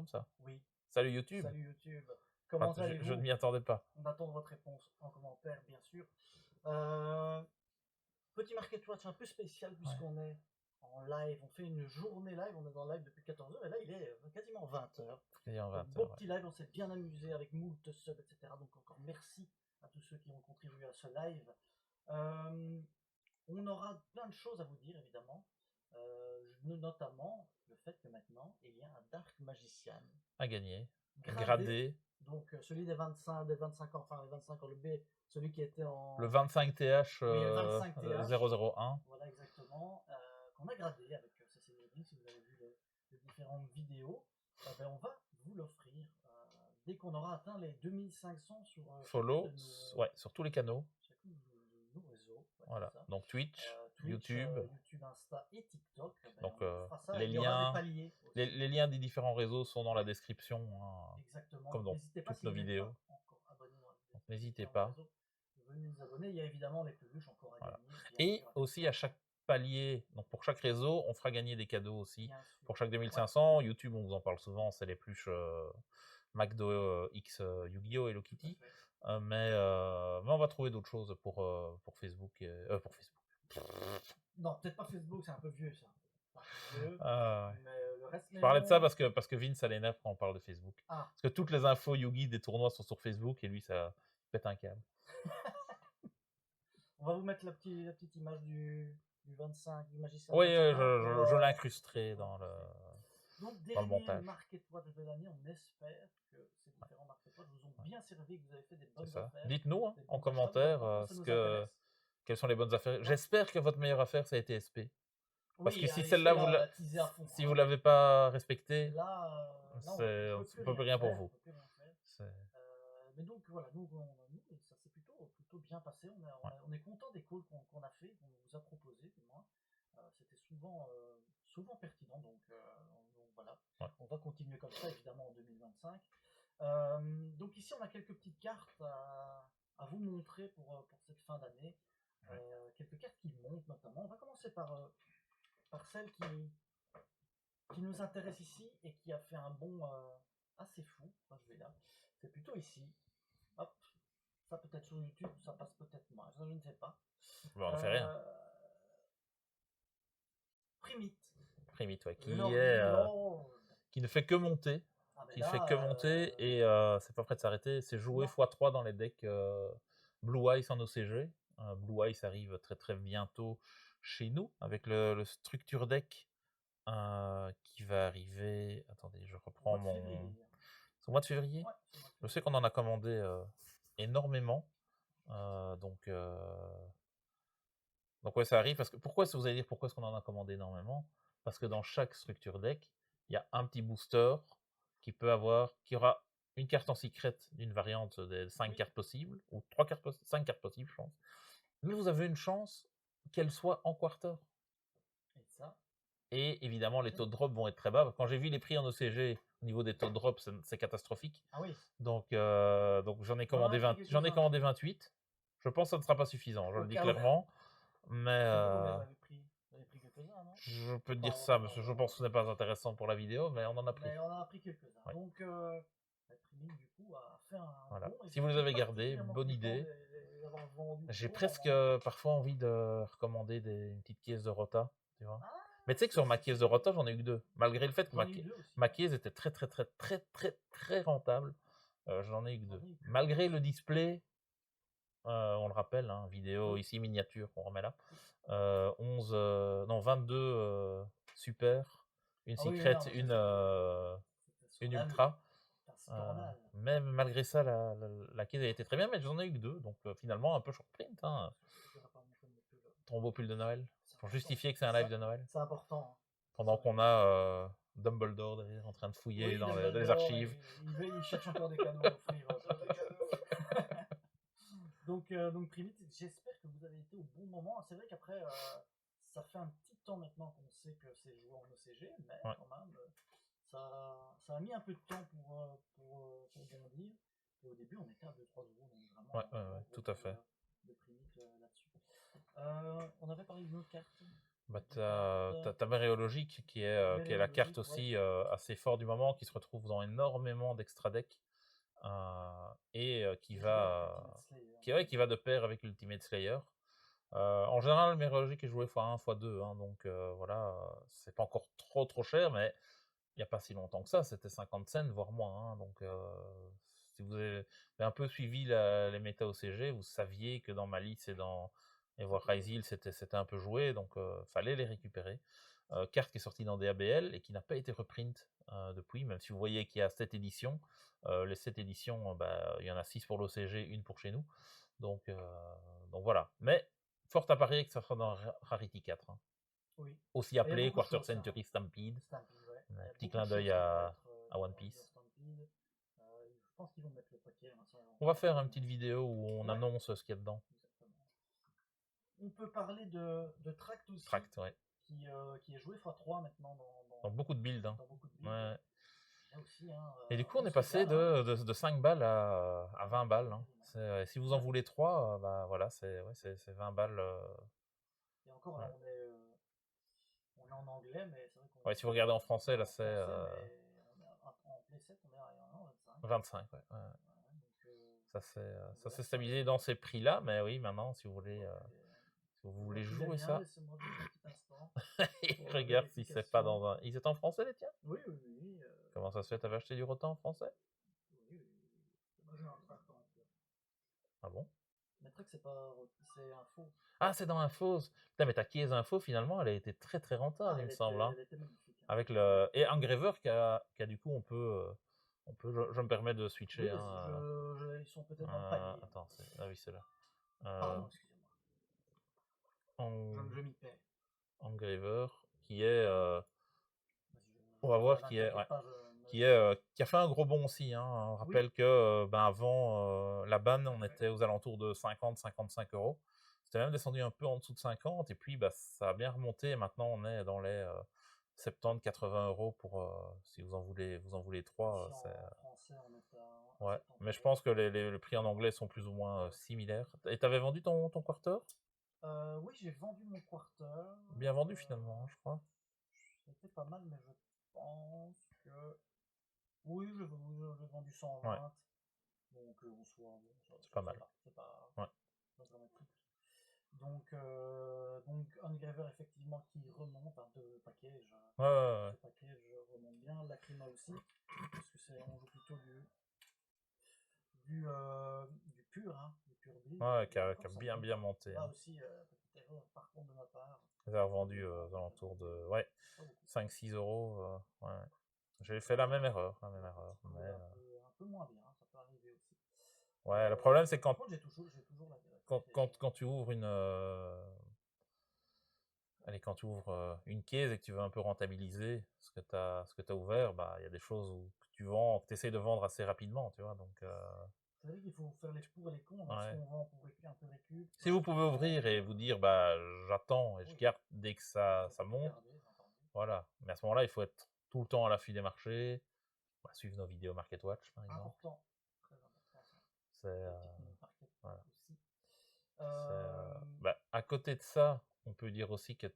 comme ça. Oui. Salut YouTube. Salut YouTube. Comment Enfin, je ne allez-vous? m'y attendais pas. On attend votre réponse en commentaire, bien sûr. Euh, Petit Market Watch un peu spécial Ouais. puisqu'on est en live. On fait une journée live. On est en live depuis 14h et là, il est quasiment 20h. Il est en Donc, 20 beau heures, ouais. petit live. On s'est bien amusé avec moult subs, etc. Donc, encore merci à tous ceux qui ont contribué à ce live. On aura plein de choses à vous dire, évidemment. Notamment le fait que maintenant, il y a un Dark Magician À gagner. gradé. Gradé. Donc celui des 25 ans, enfin les 25 ans, le B, celui qui était Le en... 25TH Oui, le 25 TH. 001. Voilà, exactement. Qu'on a gradé avec CCMobile, si vous avez vu les différentes vidéos. Ben, on va vous l'offrir dès qu'on aura atteint les 2500 sur chacune de Follow. Ouais, sur tous les canaux. chacune de nos réseaux. Ouais, Voilà. c'est ça. Donc Twitch, Twitch, YouTube. YouTube, Insta et TikTok. Ben, Donc on fera ça. les Il y aura des liens, paliers aussi. les liens des différents réseaux sont dans la description, hein, Exactement. comme Donc dans n'hésitez pas, toutes si nos vous n'êtes vidéos. pas encore abonné dans Donc les n'hésitez différents pas. réseaux, venez nous abonner. Il y a évidemment les peluches encore à Voilà. gagner. Bien Et sûr, aussi à chaque palier, donc pour chaque réseau, on fera gagner des cadeaux aussi. bien sûr. Pour chaque 2500, YouTube, on vous en parle souvent, c'est les pluches McDo X Yu-Gi-Oh! Hello Tout à Kitty. fait. Mais on va trouver d'autres choses pour Facebook. Pour Facebook. Non, peut-être pas Facebook, c'est un peu vieux ça. C'est un peu vieux, Ah, ouais. mais le reste. Je parlais de ça parce que Vince, ça l'énerve quand on parle de Facebook. Ah, Parce que toutes les infos Yugi des tournois sont sur Facebook et lui, ça pète un câble. on va vous mettre la petite image du 25, du magicien Oui, 25 ans. je l'incrusterai dans le Donc, dans le dernier montage. Market Watch de l'année, on espère que ces différents Market Watch vous ont bien servi, que vous avez fait des C'est bonnes ça. affaires. Dites-nous Des en bons achats, commentaire évidemment, ça nous intéresse. quelles sont les bonnes affaires. J'espère que votre meilleure affaire, ça a été SP. Parce que Oui, si allez, celle-là, l'a teasé à fond. si vous l'avez pas respectée, Là, on peut plus peut rien rien pour faire. On vous. peut plus rien faire. C'est- Mais donc voilà, nous, ça s'est plutôt bien passé. Ouais. On est content des calls qu'on a fait, qu'on vous a proposé, du moins. C'était souvent pertinent, donc voilà. Ouais. On va continuer comme ça, évidemment, en 2025. Donc ici, on a quelques petites cartes à vous montrer pour cette fin d'année. Quelques cartes qui montent, notamment. On va commencer par celle qui nous intéresse ici et qui a fait un bond assez fou. Enfin, je vais là. C'est plutôt ici. Hop. Ça peut-être sur YouTube, ça passe peut-être moins. Ça, je ne sais pas. Bon, on ne fait rien. Primite. Primit, ouais, Lord. qui ne fait que monter. Ah, ben Qui là, fait que monter et c'est pas prêt de s'arrêter. C'est joué non. x3 dans les decks Blue Ice en OCG. Blue Ice arrive très très bientôt chez nous avec le structure deck qui va arriver. Attendez, je reprends mon. C'est au mois de février. Ouais, Je sais qu'on en a commandé énormément. Donc ouais, ça arrive parce que pourquoi vous allez dire pourquoi est-ce qu'on en a commandé énormément? Parce que dans chaque structure deck, il y a un petit booster qui aura une carte en secret d'une variante des 5 cartes possibles, ou 5 cartes possibles, je pense. Mais vous avez une chance qu'elle soit en quarter. Et ça. Et évidemment, les taux de drop vont être très bas. Quand j'ai vu les prix en OCG, au niveau des taux de drop, c'est catastrophique. Ah oui. Donc j'en ai commandé 28. Je pense que ça ne sera pas suffisant, je le dis clairement. Mais vous avez pris quelques-uns, non? je peux te dire ça, parce que je pense que ce n'est pas intéressant pour la vidéo, mais on en a pris. Mais on en a pris quelques-uns. Ouais. Donc, Primine, du coup, a fait un voilà. bon. Si vous les avez gardés, bonne idée. J'ai presque parfois envie de recommander une petite caisse de Rota, tu vois. Mais tu sais que sur ma caisse de Rota, j'en ai eu que 2. Malgré le fait que ma caisse était très très très très très très rentable, j'en ai eu que 2. Malgré le display, on le rappelle, hein, vidéo ici miniature, on remet là. 22 super, une secret, une ultra. Même malgré ça, la caisse a été très bien, mais j'en ai eu que 2, donc finalement un peu short print. Hein. Ton beau pull de Noël, pour justifier que c'est un live de Noël. C'est important. Pendant qu'on a Dumbledore derrière en train de fouiller dans les archives. Il cherche encore des cadeaux à offrir. Donc Primite, j'espère que vous avez été au bon moment. C'est vrai qu'après, ça fait un petit temps maintenant qu'on sait que c'est joué en OCG, mais quand même, ça a mis un peu de temps pour bondir. Et au début, on était à 2-3 euros, donc vraiment. Tout à fait. De Primite là-dessus. On avait parlé d'une autre carte. Bah, des cartes. t'as Méréologique qui est la carte Méréologique, ouais. aussi assez fort du moment, qui se retrouve dans énormément d'extra decks et Qui joue avec Ultimate Slayer. ouais, qui va de pair avec Ultimate Slayer. En général, Méréologique est joué x1, x2, hein, donc voilà, c'est pas encore trop cher, mais il n'y a pas si longtemps que ça, c'était 50 cents, voire moins. Hein, donc, si vous avez un peu suivi les méta OCG, vous saviez que dans Malice et voir Ryzeal, c'était un peu joué, donc fallait les récupérer. Carte qui est sortie dans DABL et qui n'a pas été reprint depuis, même si vous voyez qu'il y a 7 éditions. Les 7 éditions, il y en a 6 pour l'OCG, une pour chez nous. Donc voilà. Mais, fort à parier que ça sera dans Rarity 4. Hein. Oui. Aussi appelé Quarter Century Stampede. Stampede, ouais. Un petit clin d'œil à One Piece. Je pense qu'ils vont mettre le paquet. Hein, on va faire une petite vidéo où on annonce ce qu'il y a dedans. Exactement. On peut parler de Tract aussi. Tract, ouais. Qui est joué x3 maintenant dans beaucoup de builds. Hein. Dans beaucoup de builds. Ouais. Aussi, hein, et du coup, on est passé de 5 balles à 20 balles. Hein. Si vous en voulez 3, voilà, c'est 20 balles. Et encore, là, on est en anglais, mais c'est vrai qu'on. Ouais, si vous regardez en français, là, c'est. En playset, on est à 25. 25, ouais. Donc, ça s'est stabilisé dans ces prix-là, mais oui, maintenant, si vous voulez. Si vous voulez jouer ça. Laissez-moi un petit instant. Regarde si c'est pas dans un. Ils étaient en français, les tiens? Oui. Comment ça se fait? T'avais acheté du Rota en français? Oui. Moi, j'ai un Tract en anglais. Ah bon? Mais Tract, c'est pas. C'est Info. Ah, c'est dans Infos. Putain, mais ta caisse Info, finalement, elle a été très très rentable, il me semble. Elle était magnifique. Hein. Avec et Engraver qui a du coup, on peut je me permets de switcher. Oui, hein, ils sont peut-être dans le panier. Attends, ah oui, c'est là. Pardon, excusez-moi. Je m'y perds. Engraver qui est. On va voir qui a fait un gros bond aussi. Hein. On rappelle que avant la banne, on était aux alentours de 50-55 euros. C'était même descendu un peu en dessous de 50 et puis ça a bien remonté. Et maintenant, on est dans les 70-80 euros pour si vous en voulez 3. En français, on est à ouais, mais je pense que les prix en anglais sont plus ou moins similaires. Et t'avais vendu ton quarter? Oui, j'ai vendu mon quarter. Bien vendu finalement, je crois. C'était pas mal, mais je pense que. Oui, j'ai vendu 120. Ouais. Donc, en soi, c'est pas mal. C'est pas dramatique. Donc Ungraver, effectivement, qui remonte un peu package. Ce package remonte bien. Lacrima aussi. Parce que on joue plutôt du pur, hein, du pur build. Ouais, qui a bien monté. Là aussi, petite erreur par contre de ma part. J'ai revendu aux alentours de 5-6 euros. Ouais. J'ai fait la même erreur. Mais, un peu moins bien, ça peut arriver aussi. Ouais, le problème c'est quand. J'ai toujours quand tu ouvres une. Allez, quand tu ouvres une caisse et que tu veux un peu rentabiliser ce que tu as ouvert, il y a des choses que tu vends, que tu essaies de vendre assez rapidement, tu vois. Donc, c'est vrai qu'il faut faire les pour et les contre. Est-ce qu'on vend pour un peu récup? Si vous pouvez ouvrir et vous dire, j'attends et je garde dès que ça monte, voilà. Mais à ce moment-là, il faut être tout le temps à l'affût des marchés, suivre nos vidéos Market Watch, par exemple. Important, très important. C'est voilà. Aussi. À côté de ça, on peut dire aussi que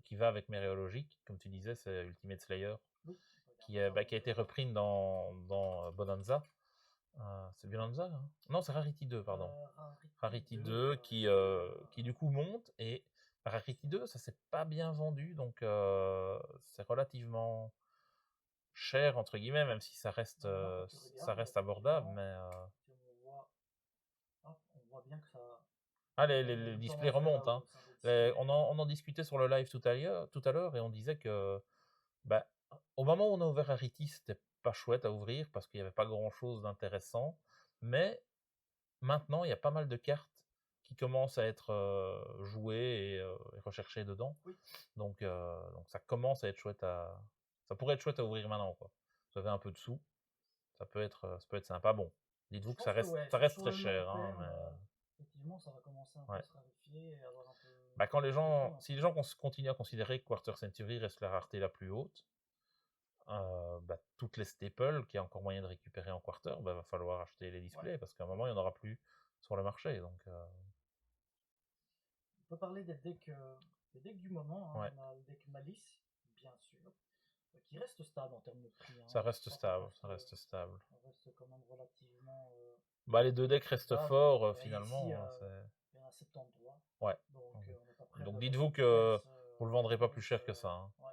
qui va avec Méréologique, comme tu disais, c'est Ultimate Slayer, qui a été repris dans Bonanza. C'est Bonanza, hein? Non, c'est Rarity 2, pardon. Rarity 2 qui du coup monte, et Rarity 2, ça s'est pas bien vendu, donc c'est relativement cher, entre guillemets, même si ça reste abordable, mais... on voit bien que ça... Ah, les displays remontent. Hein. On en discutait sur le live tout à l'heure et on disait que au moment où on a ouvert Rarity, c'était pas chouette à ouvrir parce qu'il n'y avait pas grand-chose d'intéressant. Mais maintenant, il y a pas mal de cartes qui commencent à être jouées et recherchées dedans. Oui. Donc ça commence à être chouette ça pourrait être chouette à ouvrir maintenant, quoi. Vous avez un peu de sous, ça peut être sympa. Bon, dites-vous que ça reste très cher. Hein, mais... Effectivement, ça va commencer un peu à se raréfier et avoir un peu... si les gens continuent à considérer que Quarter Century reste la rareté la plus haute, toutes les staples qu'il y a encore moyen de récupérer en quarter, va falloir acheter les displays parce qu'à un moment il n'y en aura plus sur le marché. Donc, on peut parler des decks les decks du moment. Hein, Ouais. on a le deck Malice, bien sûr, qui reste stable en termes de prix. Hein, Ça reste stable, ça reste stable. ça reste quand même relativement. Bah, les deux decks restent forts, finalement. Ici, il y en a 73. Ouais. Donc, on n'est pas prêt Donc de dites-vous revenir que baisse, vous le vendrez pas plus cher que ça. Hein. Ouais,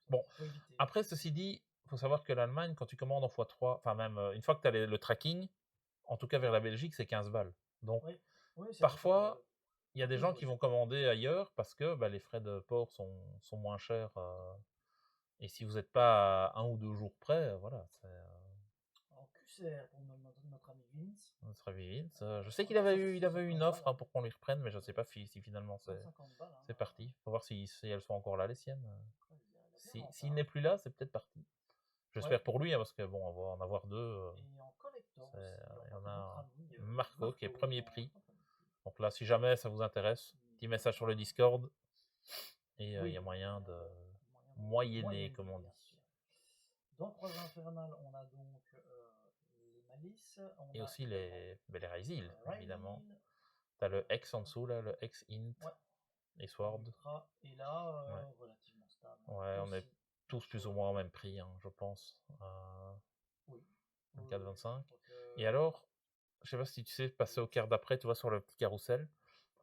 Bon, faut éviter. après, ceci dit, il faut savoir que l'Allemagne, quand tu commandes en x3, enfin même une fois que tu as le tracking, en tout cas vers la Belgique, c'est 15 balles. Donc, parfois, il y a des gens qui vont commander ailleurs parce que bah, les frais de port sont moins chers. Et si vous n'êtes pas à 1 ou 2 jours près, voilà. En QCR pour notre ami Vince. Notre ami Vince. Je sais qu'il avait eu une offre pour qu'on lui reprenne, mais je ne sais pas si finalement c'est parti. Faut voir si elles sont encore là, les siennes. S'il n'est plus là, c'est peut-être parti. J'espère pour lui, hein, parce que bon, on va en avoir deux. Et en collector, il y en a un Marco qui est premier prix. Donc là, si jamais ça vous intéresse, petit message sur le Discord. Et il y a moyen de moyenner, comme on dit. Dans Croisade Infernale, on a donc les Malices. Et aussi les Ryzil, évidemment. T'as le X en dessous, là, le X Int et Sword. Et là, relativement stable. Ouais, on est tous plus ou moins au même prix, hein, je pense. Oui. 24,25. Et alors, je sais pas si tu sais passer au quart d'après, tu vois, sur le petit carrousel.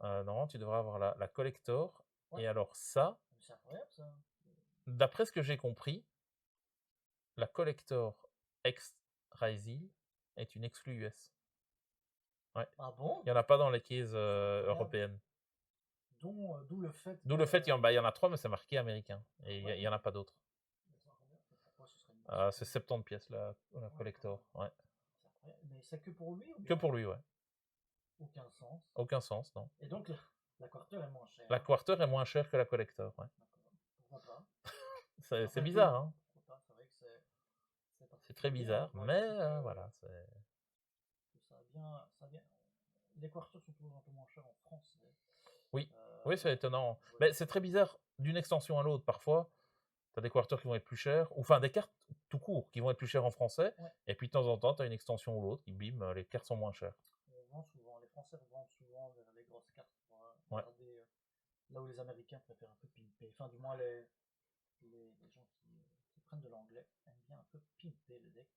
Normalement, tu devrais avoir la collector. Et alors ça, c'est incroyable ça. D'après ce que j'ai compris, la collector X Ryzil est une exclue US. Ouais. Ah bon? Il n'y en a pas dans les cases européennes. D'où le fait. Il y en a 3, mais c'est marqué américain. Et il n'y en a pas d'autres. C'est 70 pièces la collector. Ouais. Mais c'est que pour lui ou bien? Que pour lui, ouais. Aucun sens. Aucun sens, non. Et donc la quarter est moins chère. La quarter est moins chère que la collector, ouais. Pourquoi pas? C'est bizarre, hein. C'est vrai que c'est très bizarre, mais voilà. Ça vient. Les quarters sont toujours un peu moins chers en France. Oui, c'est étonnant. Mais c'est très bizarre d'une extension à l'autre. Parfois, tu as des quarters qui vont être plus chers, ou enfin des cartes tout court qui vont être plus chères en français, et puis de temps en temps, tu as une extension ou l'autre qui, bim, les cartes sont moins chères. On vend souvent, les Français vendent souvent vers les grosses cartes pour regarder là où les Américains préfèrent un peu pimper. Enfin, du moins, les gens qui prennent de l'anglais aiment bien un peu pimper le deck.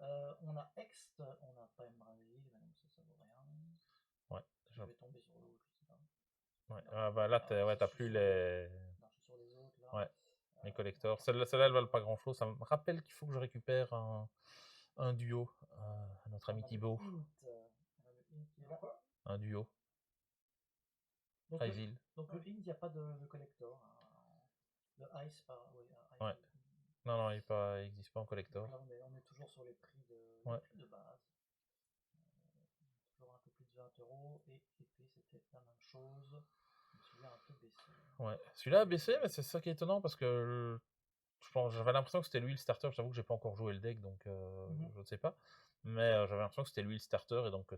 On a Ext, on a Time Brazil, mais non, ça vaut rien. Ouais. Je vais tomber sur l'autre, je sais pas. Ouais. Bah là, t'as plus les. Non, je suis sur les autres, là. Ouais. Les collectors. Celles-là, elles valent pas grand-chose. Ça me rappelle qu'il faut que je récupère un duo. Notre ami Thibaut. Un duo. Ryzil. Donc le Int, il n'y a pas de collector. Hein. Le Ice, ouais. Non, il n'existe pas en collector. Là, on est toujours sur les prix de base. Toujours un peu plus de 20 €. Et épée, c'était la même chose. Celui-là a un peu baissé. Ouais, celui-là a baissé, mais c'est ça qui est étonnant parce que j'avais l'impression que c'était lui le starter. J'avoue que j'ai pas encore joué le deck, donc je ne sais pas. Mais j'avais l'impression que c'était lui le starter et donc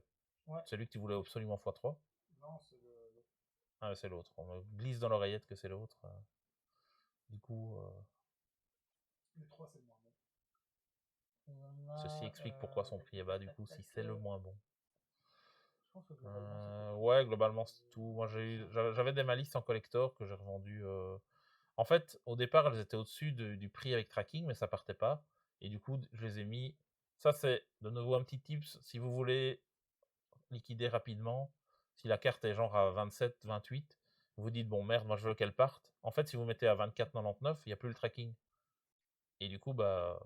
c'est lui que tu voulais absolument x3. Non, c'est l'autre. Ah, c'est l'autre. On me glisse dans l'oreillette que c'est l'autre. Du coup. Le 3, c'est le moins bon. Ceci explique pourquoi son prix est bas, du coup, si c'est le moins bon. Je pense que globalement, ouais, globalement, c'est tout. Moi, j'avais des malices en collector que j'ai revendu. En fait, au départ, elles étaient au-dessus du prix avec tracking, mais ça partait pas. Et du coup, je les ai mis. Ça, c'est de nouveau un petit tips. Si vous voulez liquider rapidement, si la carte est genre à 27, 28, vous dites, bon, merde, moi je veux qu'elle parte. En fait, si vous mettez à 24,99, il n'y a plus le tracking. Et du coup, bah,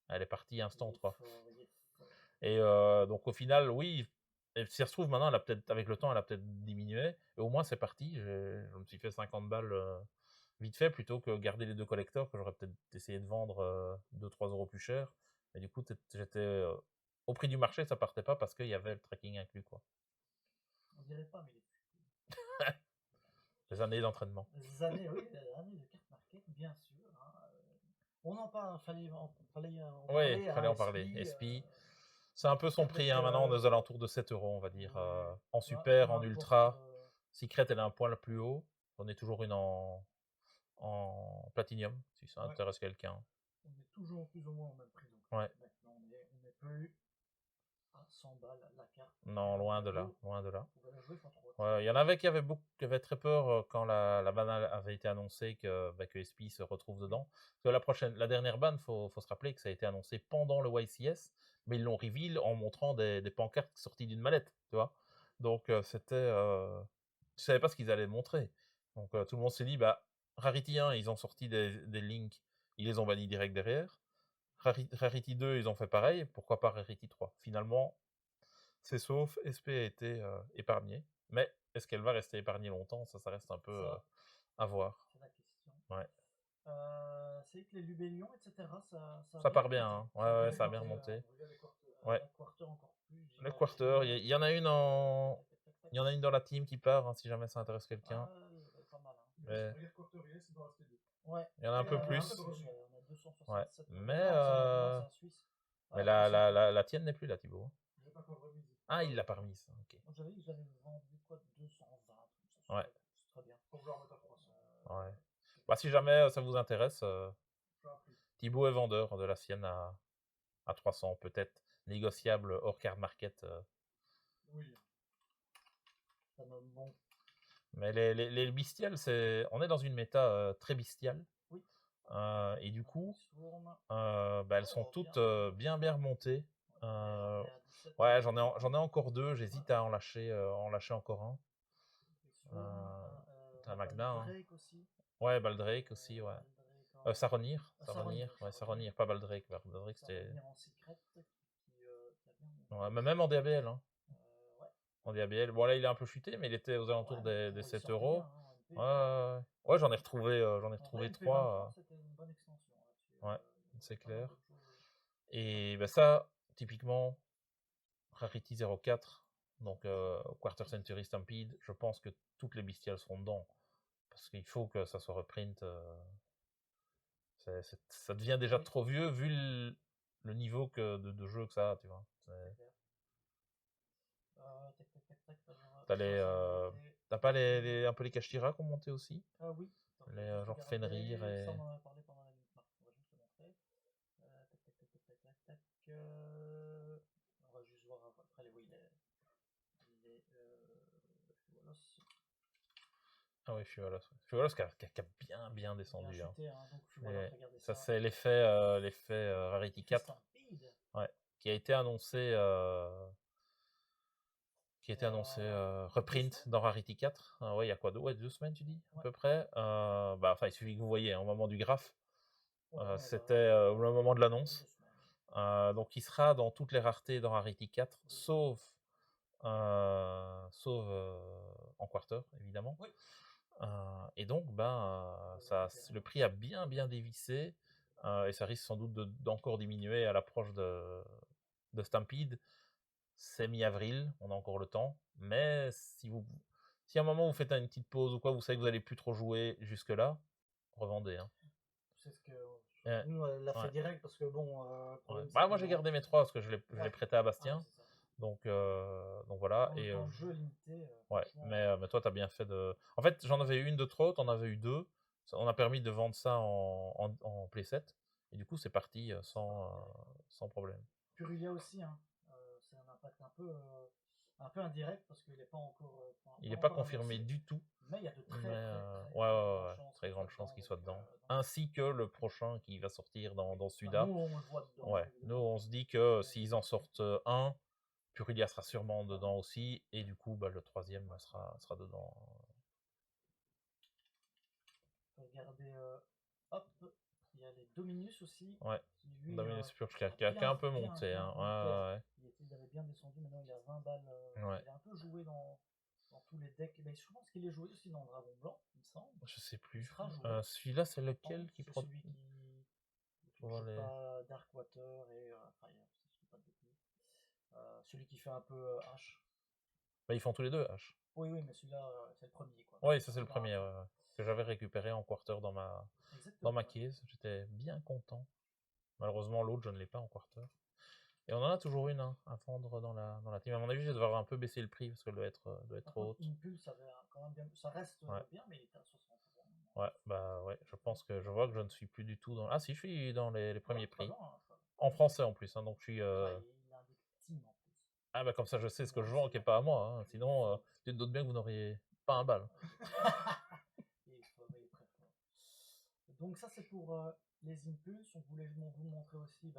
elle est partie instant 3. Et donc, au final, oui, et si ça se trouve, maintenant, avec le temps, elle a peut-être diminué. Et au moins, c'est parti. Je me suis fait 50 balles vite fait, plutôt que garder les deux collecteurs, que j'aurais peut-être essayé de vendre 2-3 € plus cher. Mais du coup, j'étais au prix du marché, ça partait pas parce qu'il y avait le tracking inclus, quoi. On dirait pas, mais les années d'entraînement. Les années, oui, les années de carte market, bien sûr. Hein. On en parle, fallait en parler. SP. C'est un peu son prix, hein, maintenant, aux alentours de 7 €, on va dire. En super, en ultra. Secret, elle est un poil plus haut. On est toujours une en platinium, si ça intéresse quelqu'un. On est toujours plus ou moins au même prix. Donc maintenant, on n'est plus à 100 balles la carte. Non, loin de là. On va la jouer x3. Ouais, il y en avait qui avaient très peur quand la ban avait été annoncée que SP se retrouve dedans. Parce que la dernière ban, faut se rappeler que ça a été annoncé pendant le YCS, mais ils l'ont reveal en montrant des pancartes sorties d'une mallette, tu vois. Donc je savais pas ce qu'ils allaient montrer. Donc tout le monde s'est dit, bah, Rarity 1, ils ont sorti des links, ils les ont bannis direct derrière. Rarity 2, ils ont fait pareil, pourquoi pas Rarity 3? Finalement, c'est sauf, SP a été épargnée. Mais est-ce qu'elle va rester épargnée longtemps? Ça reste un peu à voir. C'est la question. Ouais. C'est que les Lubellion, etc., ça a Ça bien part bien, remonté. hein. Ouais, ça a bien remonté. Ouais. La Quarter encore plus. Le quarter, il y en a une Tac, tac, tac, tac. il y en a une dans la team qui part, hein, si jamais ça intéresse quelqu'un. Ah, il y avait pas mal. Hein. Mais Regarde Quarter Yes, il doit rester deux. Ouais. il y en a un peu plus. On a 267. Ouais. Mais, C'est un Suisse. mais Ah, la tienne n'est plus là, Thibaut, hein. J'ai pas encore remise. Ah, il l'a pas remise. Ok. J'avais dit que j'avais vendu quoi 220. Ouais. C'est très bien. Faut vouloir mettre à 300. Ouais. Bah, si jamais ça vous intéresse, J'ai appris. Thibaut est vendeur de la sienne à 300, peut-être négociable hors card market. Oui. Ça donne bon. Mais les bestiales, on est dans une méta très bestiale. Oui. Et du coup, Swarm. bah, elles sont toutes bien remontées. On est à 17, Ouais, j'en ai encore deux. J'hésite à en lâcher encore un. T'as Magna, hein. Baldrake aussi. Ouais, Baldrake aussi, ouais. Saronir, ouais, Saronir, pas Baldrake. Baldrake, c'était. Saronir en secret qui a bien. Ouais, mais même en DABL, hein. Ouais. En DABL. Bon, là, il est un peu chuté, mais il était aux alentours des il 7 sortait euros. bien, hein, Ouais, j'en ai retrouvé 3. C'était une bonne extension là-dessus. Ouais, c'est pas mal clair. d'autres choses. Et bah, ça, typiquement, Rarity 04, donc Quarter Century Stampede, je pense que toutes les bestiales seront dedans. Parce qu'il faut que ça soit reprint. Ça devient déjà trop vieux vu le niveau de jeu que ça a, tu vois. T'as pas un peu les Kashtira qui ont monté aussi? Oui. Les genre Fenrir et. Ça, on en a parlé pendant la minute marque. On va juste le montrer. On va juste voir après les. Oui, Ah oui, Fuelos. Fuelos qui a bien descendu. Hein. Donc, ça, c'est l'effet Rarity 4. Ouais, qui a été annoncé. Reprint dans Rarity 4. Ouais, il y a quoi? 2 semaines, tu dis? À peu près. Bah, il suffit que vous voyez, au moment du graphe. C'était au moment de l'annonce. Donc, il sera dans toutes les raretés dans Rarity 4, sauf en quarter, évidemment. Oui. Et donc, le prix a bien dévissé, et ça risque sans doute d'encore diminuer à l'approche de Stampede. C'est mi-avril, on a encore le temps, mais si à un moment vous faites une petite pause ou quoi, vous savez que vous allez plus trop jouer jusque-là, revendez. Hein. C'est ce que nous, on l'a fait direct parce que bon. Moi j'ai gardé mes 3 parce que je l'ai prêté à Bastien. Donc voilà. Et jeu limité. Ouais, mais toi, t'as bien fait de. En fait, j'en avais eu une de trop, t'en avais eu 2. On a permis de vendre ça en playset. Et du coup, c'est parti sans problème. Purulia aussi, hein. C'est un impact un peu indirect parce qu'il n'est pas encore. Il n'est pas confirmé du tout. Mais il y a de très grandes chances qu'il soit dedans. Ainsi que le prochain qui va sortir dans celui-là. Nous, on le voit dedans. Ouais, nous, on se dit que s'ils en sortent un, Purulia sera sûrement dedans aussi, et du coup, le troisième sera dedans. Regardez, hop, il y a les Dominus aussi. Ouais, qui, lui, Dominus Purge qui a un peu monté. Il avait bien descendu, maintenant il a 20 balles. Il a un peu joué dans tous les decks. Mais je pense qu'il est joué aussi dans le Dragon Blanc, il me semble. Je sais plus. Celui-là, c'est lequel qui prend celui qui pas Darkwater et Fire, si je dis pas de bêtises. Celui qui fait un peu H. Ils font tous les deux H. Oui, mais celui-là, c'est le premier. Quoi. Oui, ça c'est le premier que j'avais récupéré en quarter dans ma case. J'étais bien content. Malheureusement, l'autre, je ne l'ai pas en quarter. Et on en a toujours une à vendre dans la team. À mon avis, je vais devoir un peu baisser le prix parce qu'elle doit être trop haute. Impulse, ça reste bien, mais il est à 60 €. Ouais, je vois que je ne suis plus du tout dans. Ah si, je suis dans les premiers prix. En français en plus, hein, donc je suis. Il a des teams en plus. Ah bah comme ça je sais ce que je vends qui est pas à moi, hein. Sinon tu te doutes bien que vous n'auriez pas un bal. Il faut très fort. Donc ça c'est pour les impulses. On voulait vous montrer aussi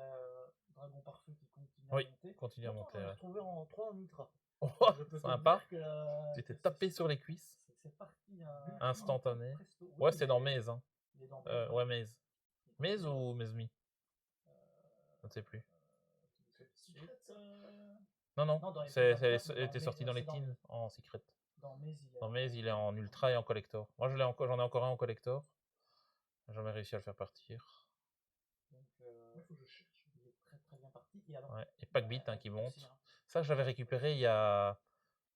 Dragon Parfait qui continue à Oui, monter. continue à Pourtant, monter. j'en ai Ouais. retrouvé en 3 en ultra. Oh, Je peux te sympa. dire que Tu t'es que tapé sur les cuisses. c'est parti Instantané. presto. Oui, Ouais, c'est dans Maze. Hein. il est dans Maze, Ouais, Maze. Il est Maze dans ou Maze Me? euh, Je ne sais plus. Secret, Non, non, Non, dans les elle Beta, mais était sortie dans les teens en secret. Dans Maze, Dans Maze, il est en ultra et en collector. Moi, j'en ai encore un en collector. J'ai jamais réussi à le faire partir. Donc, il faut que je cherche. Il est très très bien parti. Et alors, Ouais. Et Packbeat qui monte. aussi, hein. Ça, j'avais récupéré il y a,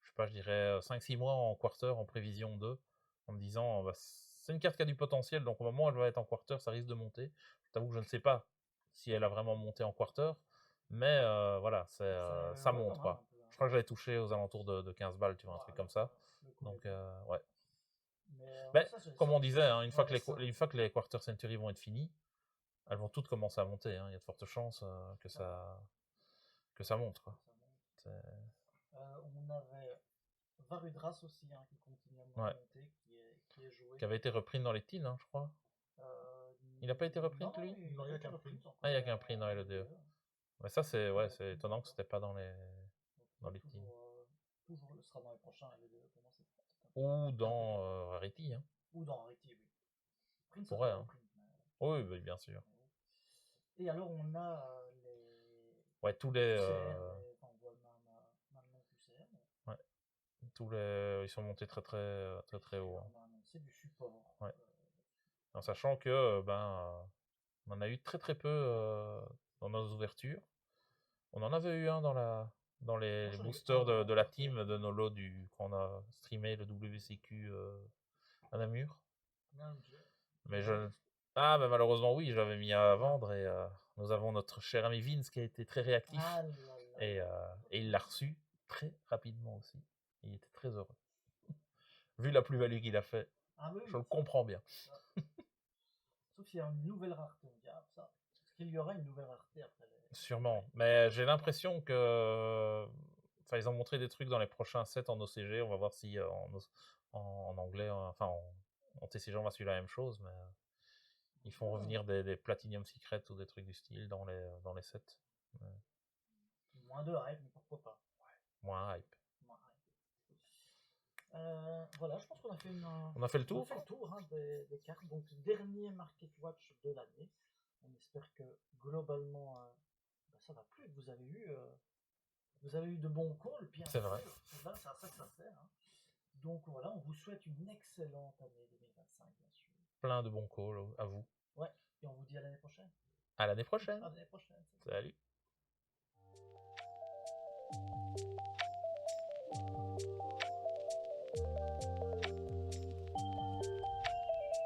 je sais pas, je dirais 5-6 mois en quarter, en prévision 2, en me disant, bah, c'est une carte qui a du potentiel, donc au moment où elle va être en quarter, ça risque de monter. Je t'avoue que je ne sais pas si elle a vraiment monté en quarter, mais voilà, ça monte, Pas mal, quoi. un peu, hein. Je crois que j'avais touché aux alentours de 15 balles, tu vois, un truc comme ça. Le coup Donc, est- ouais. Mais, Mais, ça, comme ça, on disait, hein, une fois ouais, que les quarter century vont être finis, elles vont toutes commencer à monter. Hein. Il y a de fortes chances que ça monte, quoi. on avait Varudras aussi, hein, qui continue à Ouais. monter, qui est joué. Qui avait été repris dans les teens, hein, je crois. Il n'a pas été repris, non, lui? il a été repris. Ah, il n'y a qu'un prix dans les LEDE. Mais ça, c'est étonnant que c'était pas dans les teens. Toujours, ce sera dans les prochains LEDE, pour moi, c'est Ou dans Rarity, hein. Ou dans Rarity, oui. Print, ça Pourrait, peut hein. Print, Oui, oui, bien sûr. Et alors, on a les... Ouais, tous les... Enfin, on voit maintenant QCR. Ouais. Ils sont montés très très haut. Hein. On a annoncé du support. Ouais. En sachant que, on en a eu très peu dans nos ouvertures. On en avait eu un dans les boosters de la team de nos lots quand on a streamé le WCQ à Namur. Mais bah, malheureusement, oui, je l'avais mis à vendre et nous avons notre cher ami Vince qui a été très réactif et il l'a reçu très rapidement aussi. Il était très heureux. Vu la plus-value qu'il a fait, je le comprends bien. Sauf s'il y a une nouvelle rareté, on dira ça. Est-ce qu'il y aura une nouvelle rareté après Sûrement, mais j'ai l'impression que... Enfin, ils ont montré des trucs dans les prochains sets en OCG, on va voir si en anglais, enfin en TCG on va suivre la même chose, mais ils font revenir des Platinum Secrets ou des trucs du style dans les sets. Moins de hype, mais pourquoi pas. Ouais, moins hype. Voilà, je pense qu'on a fait on a fait le tour. On a fait le tour hein, des cartes. Donc, dernier Market Watch de l'année. On espère que globalement, ça va plus. Vous avez eu de bons calls, bien sûr. C'est vrai. C'est à ça que ça sert. Hein. Donc voilà, on vous souhaite une excellente année 2025, bien sûr. Plein de bons calls à vous. Ouais, et on vous dit à l'année prochaine. À l'année prochaine. À l'année prochaine. Salut.